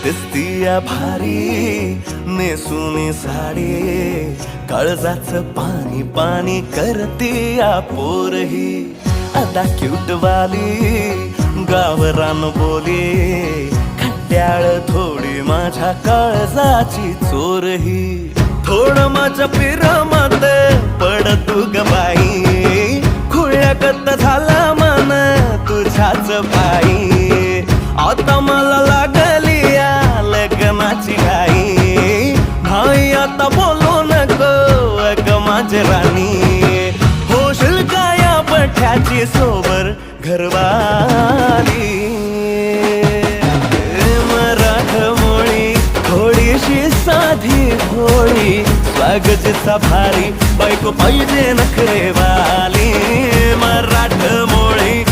दिसतीया भारी नेसूनी साडी, काळजाचं पाणी पाणी करतीया पोरही. आता क्यूट वाली गावरान बोली, खट्याळ थोडी माझ्या काळजाची चोरही. थोडं माझ्या पिरामात पड तू ग बाई, खुळ्यागत झाला मन तुझ्याच पायी. आता मला लागली या लग्नाची घाई, भाई आता बोलू नको अग माझी राणी. होशील का या पठ्याची सोबर घरवाली. मराठमोळी थोडीशी साधी भोळी, स्वागताचा भारी बायको पाहिजे नखरेवाली. मराठमोळी